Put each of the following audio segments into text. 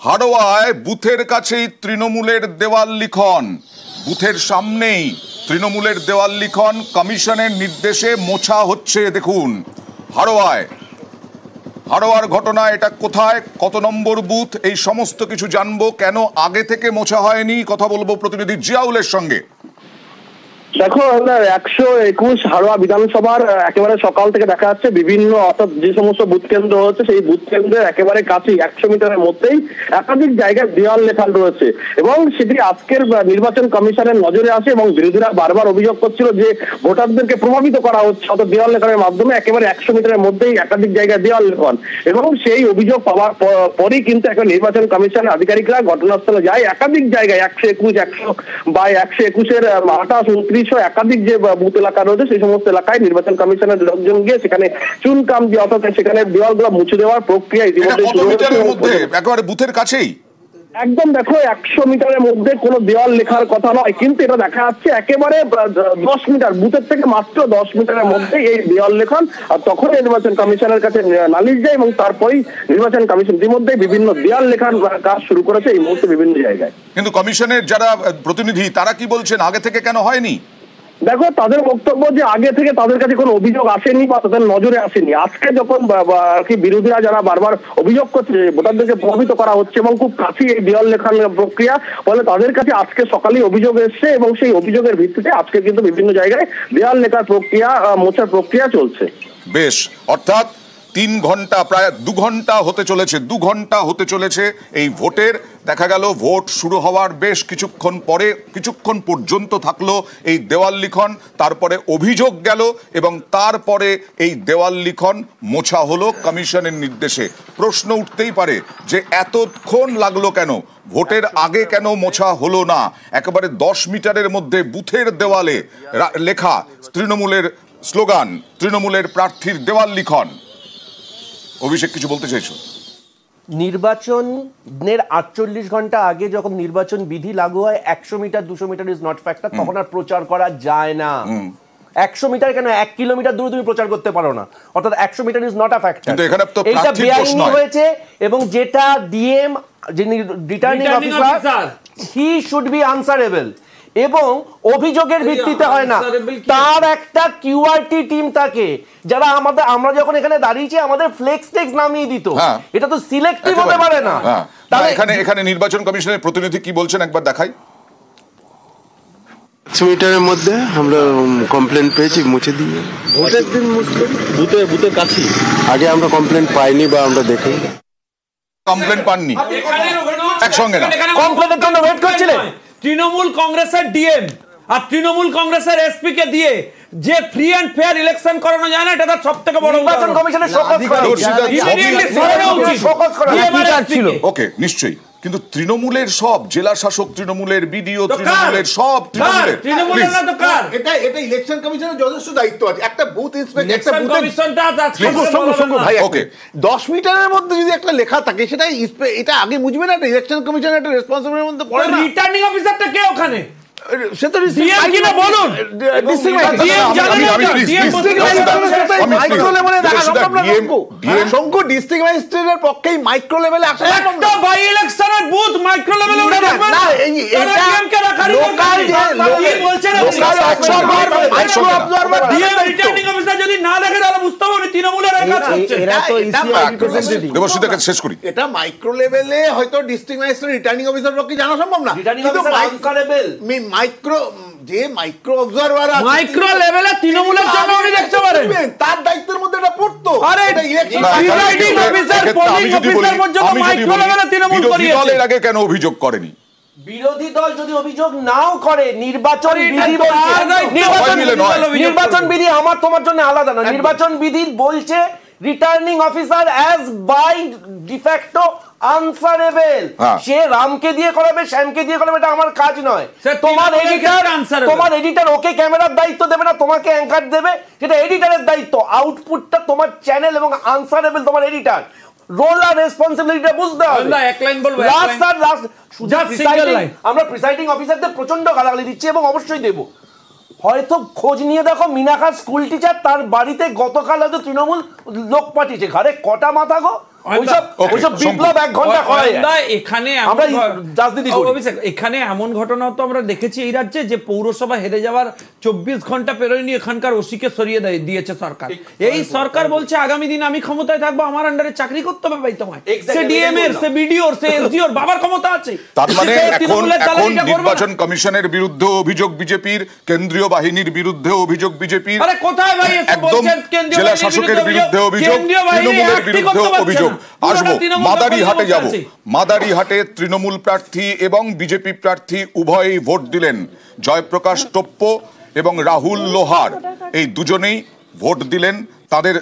হাড়োয়ায় বুথের কাছেই তৃণমূলের দেওয়াল লিখন, বুথের সামনেই তৃণমূলের দেওয়াল লিখন কমিশনের নির্দেশে মোছা হচ্ছে। দেখুন হাড়োয়ার ঘটনা, এটা কোথায়, কত নম্বর বুথ, এই সমস্ত কিছু জানবো। কেন আগে থেকে মোছা হয়নি কথা বলবো প্রতিনিধি জিয়াউলের সঙ্গে। দেখো 121 হাড়োয়া বিধানসভার একেবারে সকাল থেকে দেখা যাচ্ছে বিভিন্ন অর্থাৎ যে সমস্ত বুথ কেন্দ্র হচ্ছে সেই বুথ কেন্দ্রের একেবারে কাছেই 100 মিটারের মধ্যেই একাধিক জায়গায় দেওয়াল লেখান রয়েছে এবং সেটি আজকের নির্বাচন কমিশনের নজরে আসে এবং বিরোধীরা বারবার অভিযোগ করছিল যে ভোটারদেরকে প্রভাবিত করা হচ্ছে অর্থাৎ দেওয়াল লেখানের মাধ্যমে একেবারে 100 মিটারের মধ্যেই একাধিক জায়গায় দেওয়াল লেখন এবং সেই অভিযোগ পাওয়ার পরই কিন্তু এখন নির্বাচন কমিশনের আধিকারিকরা ঘটনাস্থলে যায়। একাধিক জায়গায় 121, 122-এর 28-29 একাধিক যে বুথ এলাকা রয়েছে সেই সমস্ত এলাকায় নির্বাচন কমিশনের লোকজন গিয়ে সেখানে চুনকাম দিয়ে অর্থাৎ সেখানে দেওয়ালগুলো মুছে দেওয়ার প্রক্রিয়া ইতিমধ্যে শুরু হয়েছে। একেবারে বুথের কাছেই একদম দেখো 100 মিটারের মধ্যে কোনো দেওয়াল লেখার কথা নয়, কিন্তু এটা দেখা যাচ্ছে একেবারে 10 মিটার, বুথের থেকে মাত্র 10 মিটারের মধ্যে এই দেওয়াল লেখন। আর তখন নির্বাচন কমিশনের কাছে নালিশ যায় এবং তারপরেই নির্বাচন কমিশন ইতিমধ্যে বিভিন্ন দেওয়াল লেখার কাজ শুরু করেছে এই মুহূর্তে বিভিন্ন জায়গায়। কিন্তু কমিশনের যারা প্রতিনিধি তারা কি বলছেন আগে থেকে কেন হয়নি? দেখো তাদের বক্তব্য যে আগে থেকে তাদের কাছে কোনো অভিযোগ আসেনি বা তাদের নজরে আসেনি। আজকে যখন বিরোধীরা যারা বারবার অভিযোগ করছে ভোটারদেরকে প্রভাবিত করা হচ্ছে এবং খুব কাছেই এই দেওয়াল লেখার প্রক্রিয়া, ফলে তাদের কাছে আজকে সকালেই অভিযোগ এসছে এবং সেই অভিযোগের ভিত্তিতে আজকে কিন্তু বিভিন্ন জায়গায় দেওয়াল লেখার প্রক্রিয়া মোছার প্রক্রিয়া চলছে। বেশ, অর্থাৎ 3 ঘন্টা, প্রায় 2 ঘন্টা হতে চলেছে এই ভোটের। দেখা গেল ভোট শুরু হওয়ার বেশ কিছুক্ষণ পর্যন্ত থাকলো এই দেওয়াল লিখন, তারপরে অভিযোগ গেল এবং তারপরে এই দেওয়াল লিখন মোছা হলো কমিশনের নির্দেশে। প্রশ্ন উঠতেই পারে যে এতক্ষণ লাগলো কেন, ভোটের আগে কেন মোছা হলো না? একেবারে 10 মিটারের মধ্যে বুথের দেওয়ালে লেখা তৃণমূলের স্লোগান, তৃণমূলের প্রার্থীর দেওয়াল লিখন। অভিষেক কিছু বলতে চাইছো? নির্বাচনের 48 ঘন্টা আগে যখন নির্বাচন বিধি লাগু হয় 100 metre 200 metre is not factor, তখন আর প্রচার করা যায় না। 100 মিটার কেন 1 কিলোমিটার দূরে তুমি প্রচার করতে পারো না, অর্থাৎ 100 metre is not a factor. এটা বেআইনি হয়েছে এবং যেটা ডিএম যিনি returning officer he should be answerable এবং অভিযোগের ভিত্তিতে হয় না, তার একটা কিউআরটি টিম থাকে যারা আমরা যখন এখানে দাঁড়িয়েছি আমাদের ফ্লেক্স টেক্স নামিয়ে দিত। এটা তো সিলেক্টিভ হতে পারে না। তাহলে এখানে নির্বাচন কমিশনের প্রতিনিধি কি বলছেন একবার দেখাই। 100 মিটারের মধ্যে আমরা কমপ্লেন পেয়েছি, মুছে দিয়ে ভোটের দিন বুথের কাছে আগে আমরা কমপ্লেন পাইনি বা আমরা দেখিনি। কমপ্লেন পাননি একসঙ্গে না, কমপ্লেনের জন্য ওয়েট করছিলেন। তৃণমূল কংগ্রেসের ডিএম আর তৃণমূল কংগ্রেসের এসপি কে দিয়ে যে ফ্রি এন্ড ফেয়ার ইলেকশন করানো যায় না, এটা তার সবথেকে বড় নির্বাচন কমিশনের শোকজ করা ছিল। ওকে, নিশ্চয়ই, কিন্তু তৃণমূলের সব জেলা শাসক, তৃণমূলের বিডিও, তৃণমূলের সব তৃণমূলের না তো কার? এটা ইলেকশন কমিশনের যথেষ্ট দায়িত্ব আছে। একটা বুথ ইন্সপেক্টর, একটা কমিশনটা ভাই, ওকে 10 মিটারের মধ্যে যদি একটা লেখা থাকে সেটা এটা আগে বুঝবে না, এটা ইলেকশন কমিশনের একটা রেসপন্সিবিলিটির মধ্যে পড়ে না। রিটার্নিং অফিসারটা কে ওখানে? সে তো ডিএম কি না বলুন, ডিএম জানেন না, ডিএম মাইক্রো লেভেলে দেখা সম্ভব না। শঙ্কু ডিস্ট্রিক্ট ম্যাজিস্ট্রেটের পক্ষেই মাইক্রো লেভেলে আসা সম্ভব না। একটা বাই ইলেকশনের বুথ মাইক্রো লেভেলে উঠে যাবে না। এটা ডিএম কে রাখার লোকাল যে কি বলছেন micro observer DM returning officer যদি না দেখে তাহলে বুঝতে হবে তৃণমূলের কাজ হচ্ছে। এরা তো ইসিআই রিপ্রেজেন্টেটিভ। দেবশ্রীকে শেষ করি। এটা মাইক্রো লেভেলে হয়তো ডিস্ট্রিক্ট ম্যাজিস্ট্রেট রিটার্নিং অফিসার পক্ষে জানা সম্ভব না, কিন্তু মাইক্রো অবজারভার মাইক্রো লেভেলে তৃণমূলের জন্য উনি দেখতে পারেন, তার দায়িত্বের মধ্যে এটা পড়তো। আরে রিটার্নিং অফিসার পোলিং অফিসার পর্যন্ত মাইক্রো লেভেলে তৃণমূল করিয়েছে। দলের আগে কেন অভিযোগ করেনি? বিরোধী দল যদি অভিযোগ নাও করে, নির্বাচন বিধি আমার তোমার জন্য আলাদা না। নির্বাচন বিধি বলছে returning officer as by de facto answerable. সে রামকে দিয়ে করাবে, শ্যামকে দিয়ে করাবে, এটা আমার কাজ নয়। তোমার এডিটর ওকে ক্যামেরার দায়িত্ব দেবে না, তোমাকে অ্যাঙ্কার দেবে, সেটা এডিটরের দায়িত্ব। আউটপুটটা তোমার চ্যানেল এবং আনসারেবল তোমার এডিটর। রোল আর রেসপন্সিবিলিটি বুঝতে হবে। আমরা প্রিসাইডিং অফিসারদের প্রচন্ড গালাগালি দিচ্ছি এবং অবশ্যই দেব। হয়তো খোঁজ নিয়ে দেখো, মিনাখার স্কুল টিচার, তার বাড়িতে গতকাল হয়তো তৃণমূল লোক পাঠিয়েছে। ঘরে কটা মাথা গো, ওইসব বিপ্লব 1 ঘন্টা হয় এখানে আমরা রাজনীতি করি। এখানে এমন ঘটনা তো আমরা দেখেছি এই রাজ্যে যে পৌরসভা হেরে যাওয়ার 24 ঘন্টা পেরোয়নি এখানকার ওসিকে সরিয়ে দিয়েছে সরকার। এই সরকার বলছে আগামী দিন আমি ক্ষমতায় থাকবো, আমার আন্ডারে চাকরি করতে হবে ভাই তোমায়। সে ডিএম এর, সে বিডিওর, সে এসডিওর বাবার ক্ষমতা আছে। তার মানে এখন নির্বাচন কমিশনের বিরুদ্ধে অভিযোগ বিজেপির, কেন্দ্রীয় বাহিনীর বিরুদ্ধে অভিযোগ বিজেপির, আরে কোথায় ভাই এসে বলছেন কেন্দ্রীয় জেলা শাসকের বিরুদ্ধে অভিযোগ, তৃণমূলের বিরুদ্ধে অভিযোগ। আসবো মাদারিহাটে যাব। মাদারিহাটে তৃণমূল প্রার্থী এবং বিজেপি প্রার্থী উভয়ই ভোট দিলেন। জয়প্রকাশ টোপ্প এবং রাহুল লোহার এই দুজনেই ভোট দিলেন তাদের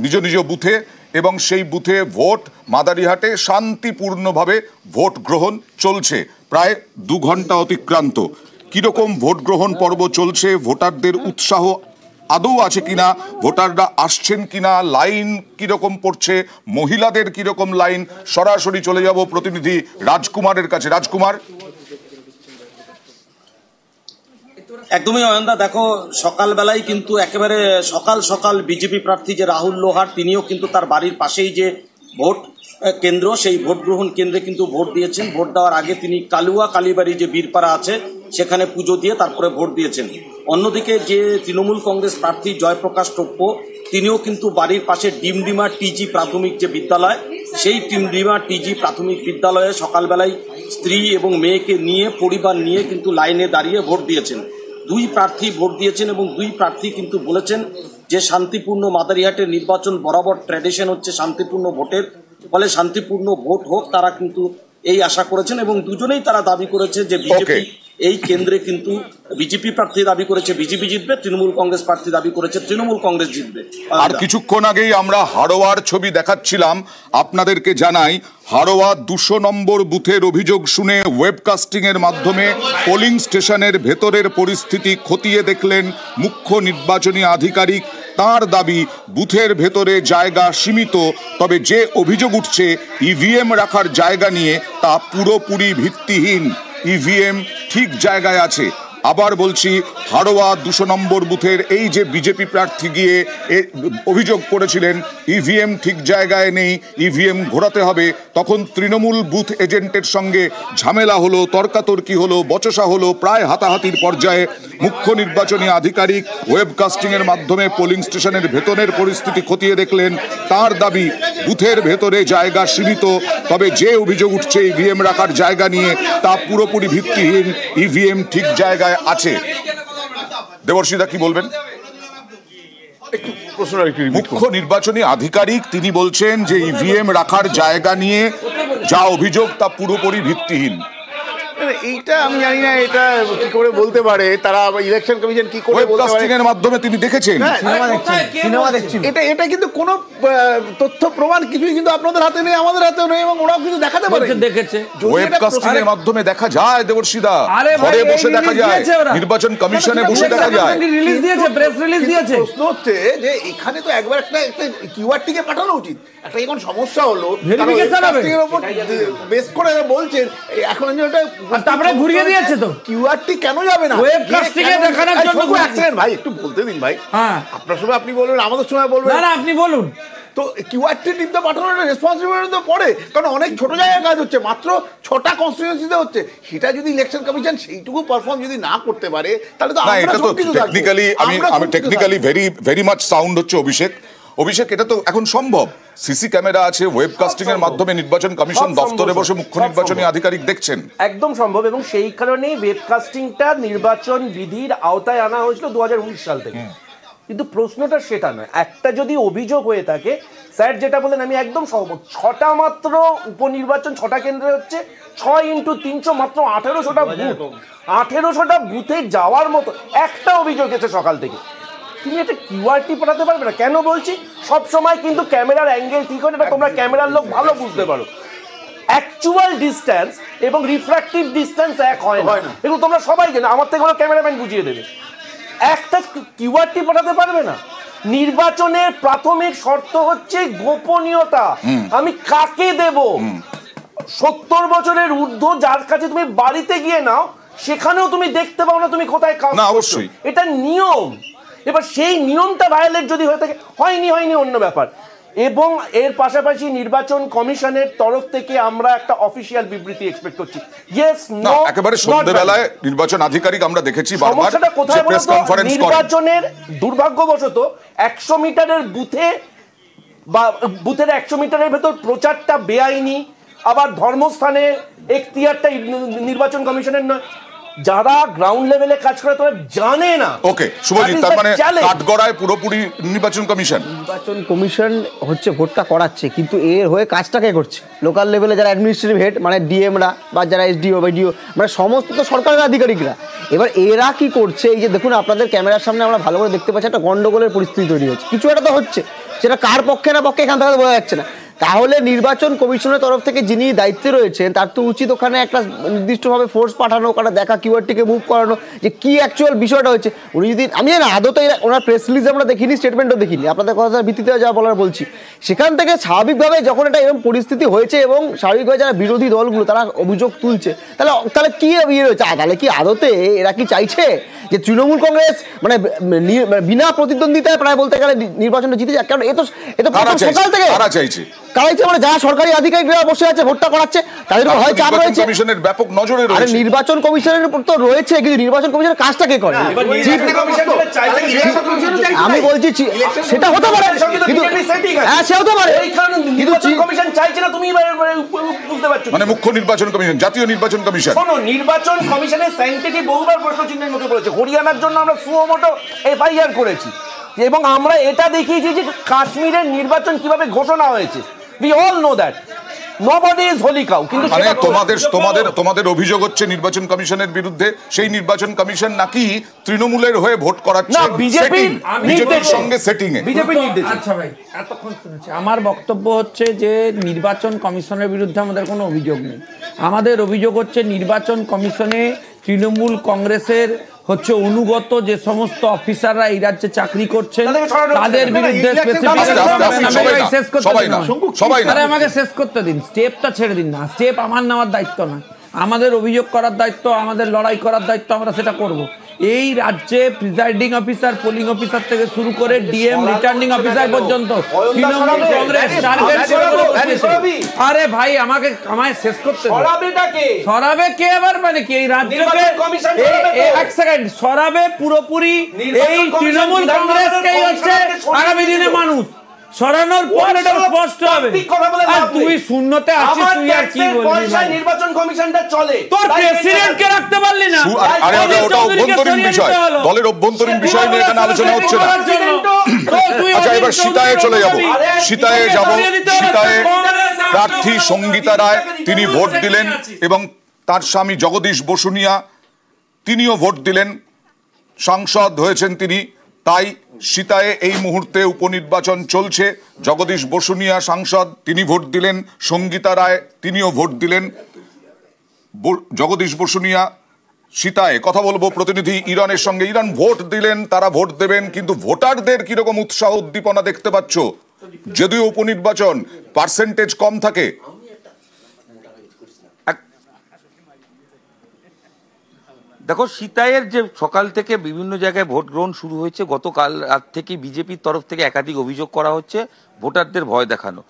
নিজ নিজ বুথে, এবং সেই বুথে ভোট মাদারিহাটে শান্তিপূর্ণভাবে ভোট গ্রহণ চলছে। প্রায় 2 ঘন্টা অতিক্রান্ত। কিরকম ভোট গ্রহণ পর্ব চলছে, ভোটারদের উৎসাহ আদৌ আছে কিনা, ভোটাররা আসছেন কিনা, লাইন কিরকম পড়ছে, মহিলাদের কিরকম লাইন, সরাসরি চলে যাব প্রতিনিধি রাজকুমারের কাছে। রাজকুমার, একদমই অয়নদা, দেখো সকালবেলায় কিন্তু একেবারে সকাল সকাল বিজেপি প্রার্থী যে রাহুল লোহার তিনিও কিন্তু তার বাড়ির পাশেই যে ভোট কেন্দ্র সেই ভোট গ্রহণ কেন্দ্রে কিন্তু ভোট দিয়েছেন। ভোট দেওয়ার আগে তিনি কালুয়া কালীবাড়ি যে বীরপাড়া আছে সেখানে পুজো দিয়ে তারপরে ভোট দিয়েছেন। অন্যদিকে যে তৃণমূল কংগ্রেস প্রার্থী জয়প্রকাশ টোপ্প তিনিও কিন্তু বাড়ির পাশে ডিমডিমা টিজি প্রাথমিক যে বিদ্যালয় সেই ডিমডিমা টিজি প্রাথমিক বিদ্যালয়ে সকালবেলায় স্ত্রী এবং মেয়েকে নিয়ে পরিবার নিয়ে কিন্তু লাইনে দাঁড়িয়ে ভোট দিয়েছেন। 2 প্রার্থী ভোট দিয়েছেন এবং 2 প্রার্থী কিন্তু বলেছেন যে শান্তিপূর্ণ মাদারিহাটের নির্বাচন বরাবর ট্র্যাডিশন হচ্ছে শান্তিপূর্ণ ভোটের, ফলে শান্তিপূর্ণ ভোট হোক তারা কিন্তু এই আশা করেছেন। এবং দুজনেই তারা দাবি করেছে যে বিজেপি এই কেন্দ্রে কিন্তু বিজেপি প্রার্থী দাবি করেছে বিজেপি জিতবে, তৃণমূল কংগ্রেস প্রার্থী দাবি করেছে তৃণমূল কংগ্রেস জিতবে। আর কিছুক্ষণ আগেই আমরা হাড়োয়ার ছবি দেখাচ্ছিলাম আপনাদেরকে। জানাই হাড়োয়া 200 নম্বর বুথের অভিযোগ শুনে ওয়েবকাস্টিং এর মাধ্যমে পোলিং স্টেশনের ভেতরের পরিস্থিতি খতিয়ে দেখলেন মুখ্য নির্বাচনী আধিকারিক। তার দাবি বুথের ভেতরে জায়গা সীমিত, তবে যে অভিযোগ উঠছে ইভিএম রাখার জায়গা নিয়ে তা পুরোপুরি ভিত্তিহীন। ইভিএম ঠিক জায়গায় আছে। আবার বলছি, হাড়োয়া 200 নম্বর বুথের এই যে বিজেপি প্রার্থী গিয়ে অভিযোগ করেছিলেন ইভিএম ঠিক জায়গায় নেই, ইভিএম ঘোরাতে হবে, তখন তৃণমূল বুথ এজেন্টের সঙ্গে ঝামেলা হলো, তর্কাতর্কি হলো, বচসা হলো, প্রায় হাতাহাতির পর্যায়ে মুখ্য নির্বাচনী আধিকারিক ওয়েবকাস্টিং এর মাধ্যমে পোলিং স্টেশনের ভেতরের পরিস্থিতি খতিয়ে দেখলেন। তার দাবি বুথের ভেতরে জায়গা সীমিত, তবে যে অভিযোগ উঠছে ইভিএম রাখার জায়গা নিয়ে তা পুরোপুরি ভিত্তিহীন, ইভিএম ঠিক জায়গায় আছে। দেবর্ষিদা কি বলবেন? মুখ্য নির্বাচনী আধিকারিক তিনি বলছেন যে ইভিএম রাখার জায়গা নিয়ে যা অভিযোগ তা পুরোপুরি ভিত্তিহীন। এইটা আমি জানি না এটা কি করে বলতে পারে, তারা ইলেকশন কমিশন কি করে বলতে পারে। এর মাধ্যমে তিনি দেখেছেন, সিনেমা দেখছেন। এটা কিন্তু কোনো তথ্য প্রমাণ কিছুই কিন্তু আপনাদের হাতে নেই, আমাদের হাতেও নেই, এবং ওরাও কিন্তু দেখাতে পারে। দেখেছে ওয়েবকাস্টিং এর মাধ্যমে দেখা যায় দেবর্ষিদা, ঘরে বসে দেখা যায়, নির্বাচন কমিশনে বসে দেখা যায়। রিলিজ দিয়েছে, প্রেস রিলিজ দিয়েছে। প্রশ্ন হচ্ছে যে এখানে তো একবার একটা কিউআরটি কে পাঠানো উচিত। একটা এখন সমস্যা হলো ভেরিফিকেশন এর উপর বেস করে বলছেন এখন এটা, তারপরে ঘুরিয়ে দিয়েছে তো। কিউআরটি কেন যাবে না ওয়েবকাস্টিং এ দেখানোর জন্য? ভাই একটু বলতে দিন ভাই। হ্যাঁ, আপনার সময় আপনি বলবেন, আমাদের সময় বলবেন। না আপনি বলুন। তো কিউআরটি টিমটা পাঠানোর রেসপন্সিবিলিটি তো পড়ে, কারণ অনেক ছোট জায়গায় কাজ হচ্ছে, মাত্র 6টা কনস্টিটিউয়েন্সিতে হচ্ছে। সেটা যদি ইলেকশন কমিশন সেইটুকু পারফর্ম যদি না করতে পারে তাহলে তো আমরা সবকিছু টেকনিক্যালি আমি টেকনিক্যালি ভেরি মাচ সাউন্ড হচ্ছে অভিষেক, এটা তো এখন সম্ভব। সিসি ক্যামেরা আছে, ওয়েবকাস্টিং এর মাধ্যমে নির্বাচন কমিশন দপ্তরে বসে মুখ্য নির্বাচনী আধিকারিক দেখছেন, একদম সম্ভব। এবং সেই কারণেই ওয়েবকাস্টিংটা নির্বাচন বিধির আওতায় আনা হয়েছিল 2019 সাল থেকে। কিন্তু প্রশ্নটা সেটা নয়। একটা যদি অভিযোগ হয়ে থাকে, স্যার যেটা বলেন আমি একদম সহমত, 6টা মাত্র উপনির্বাচন, 6টা কেন্দ্রে হচ্ছে, 6 × 300 মাত্র 1800টা বুথ, 1800টা বুথে যাওয়ার মতো একটা অভিযোগ এসেছে সকাল থেকে। তুমি একটা কিউআরটি পাঠাতে পারবে না? কেন বলছি, সব সময় কিন্তু ক্যামেরার অ্যাঙ্গেল ঠিক হয় না, তোমরা ক্যামেরার লোক ভালো বুঝতে পারো। অ্যাকচুয়াল ডিস্টেন্স এবং রিফ্র্যাক্টিভ ডিস্টেন্স এক হয় না, এগুলো তোমরা সবাই জানো, আমার থেকে কোনো ক্যামেরাম্যান বুঝিয়ে দেবে। একটা কিউআরটি পাঠাতে পারবে না। নির্বাচনের প্রাথমিক শর্ত হচ্ছে গোপনীয়তা। আমি কাকে দেব? 70 বছরের ঊর্ধ্ব যার কাছে তুমি বাড়িতে গিয়ে নাও, সেখানেও তুমি দেখতে পাও না তুমি কোথায় কাজ করছো। এটা নিয়ম। এবার সেই নিয়মটা ভায়োলেট যদি হয়ে থাকে, হয়নি অন্য ব্যাপার। এবং এর পাশাপাশি নির্বাচন কমিশনের তরফ থেকে আমরা একটা অফিসিয়াল বিবৃতি এক্সপেক্ট করছি। ইয়েস, না, একেবারে সন্ধ্যাবেলায় নির্বাচন আধিকারিক আমরা দেখেছি বারবার প্রেস কনফারেন্স করেন। নির্বাচনের দুর্ভাগ্যবশত 100 মিটারের বুথে বা বুথের 100 মিটারের ভেতর প্রচারটা বেআইনি, আবার ধর্মস্থানে এখতিয়ারটা নির্বাচন কমিশনের নয়। যারা গ্রাউন্ড লেভেলে কাজ করে তারা জানে না। ওকে শুভজিৎ, তার মানে কাঠগড়ায় পুরোপুরি নির্বাচন কমিশন হচ্ছে ভোটটা করাচ্ছে, কিন্তু এর হয়ে কাজটা কে করছে? লোকাল লেভেলে যারা অ্যাডমিনিস্ট্রেটিভ হেড মানে ডিএমরা বা যারা এসডিও বা ডিও মানে সমস্ত তো সরকারের আধিকারিকরা। এবার এরা কি করছে? এই যে দেখুন আপনাদের ক্যামেরার সামনে আমরা ভালো করে দেখতে পাচ্ছি একটা গন্ডগোলের পরিস্থিতি তৈরি হচ্ছে, কিছু একটা তো হচ্ছে, সেটা কার পক্ষে না পক্ষে এখান থেকে বোঝা যাচ্ছে না। তাহলে নির্বাচন কমিশনের তরফ থেকে যিনি দায়িত্বে রয়েছেন তার তো উচিত ওখানে একটা নির্দিষ্টভাবে ফোর্স পাঠানো, ওখানে দেখা কিওয়ার্ডটিকে মুভ করানো যে কি অ্যাকচুয়াল বিষয়টা হচ্ছে। উনি যদি আমি জানি আদতে ওনার প্রেস রিলিজ আমরা দেখিনি, স্টেটমেন্টও দেখিনি, আপনাদের কথার ভিত্তিতে যা বলার বলছি। সেখান থেকে স্বাভাবিকভাবে যখন এটা এরকম পরিস্থিতি হয়েছে এবং স্বাভাবিকভাবে যারা বিরোধী দলগুলো তারা অভিযোগ তুলছে, তাহলে কি ইয়ে রয়েছে? তাহলে কি আদতে এরা কি চাইছে যে তৃণমূল কংগ্রেস মানে বিনা প্রতিদ্বন্দ্বিতায় প্রায় বলতে গেলে নির্বাচনটা জিতে যাক? কারণ এ তো সকাল থেকে কারাইছে মানে যারা সরকারি আধিকারিকরা বসে আছে ভোটটা করাচ্ছে তাদের উপর হয় চাপ রয়েছে, কমিশনের ব্যাপক নজরে রয়েছে। আরে নির্বাচন কমিশনের উপর তো রয়েছে, কিন্তু নির্বাচন কমিশনের কাজটা কে করে? আমি বলছি সেটা হতে পারে, কিন্তু হ্যাঁ সে হতে পারে, নির্বাচন কমিশন চাইছে না। তুমি বুঝতে পারছো মানে মুখ্য নির্বাচন কমিশন, জাতীয় নির্বাচন কমিশন। শোনো, নির্বাচন কমিশনের সায়েন্টিফিক বহুবার প্রশ্ন চিহ্নের মুখে পড়েছে। হরিয়ানার জন্য আমরা সুমোটো এফআইআর করেছি এবং আমরা এটা দেখিয়েছি যে কাশ্মীরের নির্বাচন কিভাবে ঘোষণা হয়েছে। We all know that. Nobody is holy cow. কিন্তু মানে তোমাদের অভিযোগ হচ্ছে নির্বাচন কমিশনের বিরুদ্ধে, সেই নির্বাচন কমিশন নাকি তৃণমূলের হয়ে ভোট করাচ্ছে না, বিজেপির সঙ্গে সেটিং এ। বিজেপির নির্দেশ। আচ্ছা ভাই, এতক্ষণ শুনেছি। আমার বক্তব্য হচ্ছে যে নির্বাচন কমিশনের বিরুদ্ধে আমাদের কোনো অভিযোগ নেই। আমাদের অভিযোগ হচ্ছে নির্বাচন কমিশনে তৃণমূল কংগ্রেসের হচ্ছে অনুগত যে সমস্ত অফিসাররা এই রাজ্যে চাকরি করছেন তাদের বিরুদ্ধে আমাকে শেষ করতে দিন, স্টেপটা ছেড়ে দিন না। স্টেপ আমার নেওয়ার দায়িত্ব না, আমাদের অভিযোগ করার দায়িত্ব, আমাদের লড়াই করার দায়িত্ব, আমরা সেটা করব। এই রাজ্যে প্রিজাইডিং অফিসার, পোলিং অফিসার থেকে শুরু করে ডিএম, রিটার্নিং অফিসার পর্যন্ত তৃণমূল কংগ্রেস টার্গেট করে। আরে ভাই আমায় শেষ করতে সরাবে কে? আবার মানে কি এই রাজ্যকে এক সেকেন্ড সরাবে পুরোপুরি এই তৃণমূল কংগ্রেসকেই হচ্ছে আগামী দিনে মানুষ সরানোর পর এটা স্পষ্ট হবে। আর তুই শূন্যতে আছিস, তুই আর কি বলবি? নির্বাচন কমিশনটা চলে, তোর প্রেসিডেন্টকে রাখতে পারলি না। আরে ওটা অভ্যন্তরীণ বিষয়, দলের অভ্যন্তরীণ বিষয় নিয়ে এখানে আলোচনা হচ্ছে না। আচ্ছা, এবার সীতায় চলে যাব। সীতায় প্রার্থী সঙ্গীতা রায় তিনি ভোট দিলেন এবং তার স্বামী জগদীশ বসুনিয়া তিনিও ভোট দিলেন, সাংসদ হয়েছেন তিনি। তাই সীতায় এই মুহূর্তে উপনির্বাচন চলছে। জগদীশ বসুনিয়া সাংসদ, তিনি ভোট দিলেন। সঙ্গীতা রায় তিনিও ভোট দিলেন। জগদীশ বসুনিয়া সীতায় কথা বলবো প্রতিনিধি ইরানের সঙ্গে। ইরান ভোট দিলেন, তারা ভোট দেবেন, কিন্তু ভোটারদের কিরকম উৎসাহ উদ্দীপনা দেখতে পাচ্ছ? যদিও উপনির্বাচন পার্সেন্টেজ কম থাকে। দেখো, সীতায়ের যে সকাল থেকে বিভিন্ন জায়গায় ভোট গ্রহণ শুরু হয়েছে, গতকাল রাত থেকে বিজেপির তরফ থেকে একাধিক অভিযোগ করা হচ্ছে ভোটারদের ভয় দেখানো।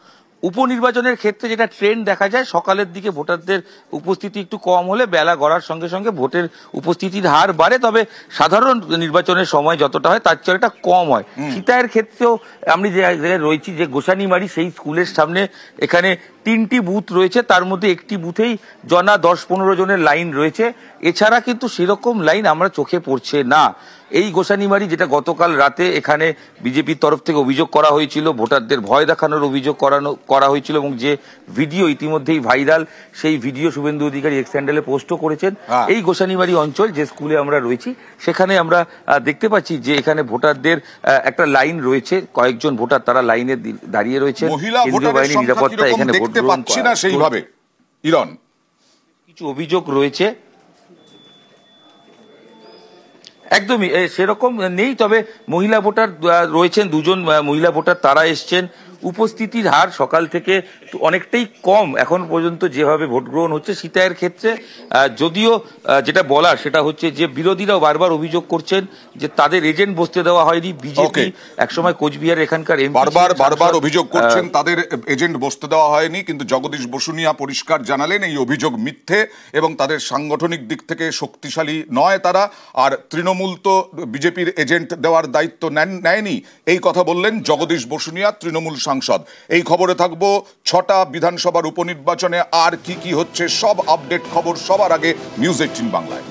উপনির্বাচনের ক্ষেত্রে যেটা ট্রেন্ড দেখা যায়, সকালের দিকে ভোটারদের উপস্থিতি একটু কম হলে বেলা গড়ার সঙ্গে সঙ্গে ভোটের উপস্থিতির হার বাড়ে। তবে সাধারণ নির্বাচনের সময় যতটা হয় তার চেয়ে এটা কম হয়। সীতায়ের ক্ষেত্রেও আমি যে জায়গায় রয়েছি, যে গোসানিমারি, সেই স্কুলের সামনে এখানে 3টি বুথ রয়েছে, তার মধ্যে একটি বুথেই 10-15 জনের লাইন রয়েছে। এছাড়া কিন্তু সেরকম লাইন আমরা চোখে পড়ছে না। এই গোসানিমারি, যেটা গতকাল রাতে এখানে বিজেপির তরফ থেকে অভিযোগ করা হয়েছিল, ভোটারদের ভয় দেখানোর অভিযোগ করা হয়েছিল এবং যে ভিডিও ইতিমধ্যেই ভাইরাল, সেই ভিডিও শুভেন্দু অধিকারী এক্স হ্যান্ডেলে পোস্টও করেছেন। এই গোসানিমারি অঞ্চল, যে স্কুলে আমরা রয়েছি, সেখানে আমরা দেখতে পাচ্ছি যে এখানে ভোটারদের একটা লাইন রয়েছে, কয়েকজন ভোটার তারা লাইনে দাঁড়িয়ে রয়েছেন। কেন্দ্রীয় বাহিনী নিরাপত্তা এখানে ভোট গ্রহণ সেইভাবে ইরান কিছু অভিযোগ রয়েছে, একদমই সেরকম নেই। তবে মহিলা ভোটার রয়েছেন, 2জন মহিলা ভোটার, তারা এসছেন। উপস্থিতির হার সকাল থেকে অনেকটাই কম এখন পর্যন্ত যেভাবে ভোট গ্রহণ হচ্ছে সিতাইয়ের ক্ষেত্রে। যদিও যেটা বলার সেটা হচ্ছে যে বিরোধীরাও বারবার অভিযোগ করছেন যে তাদের এজেন্ট বসতে দেওয়া হয়নি। বিজেপি একসময় কোচবিহার এখানকার বারবার অভিযোগ করছেন তাদের এজেন্ট বসতে দেওয়া হয়নি, কিন্তু জগদীশ বসুনিয়া পরিষ্কার জানালেন এই অভিযোগ মিথ্যে এবং তাদের সাংগঠনিক দিক থেকে শক্তিশালী নয় তারা। আর তৃণমূল তো বিজেপির এজেন্ট দেওয়ার দায়িত্ব নেয়নি, এই কথা বললেন জগদীশ বসুনিয়া তৃণমূল সাংসদ। এই খবরে থাকবো 6টা বিধানসভার উপনির্বাচনে আর কি কি হচ্ছে, সব আপডেট খবর সবার আগে নিউজ 18 বাংলায়।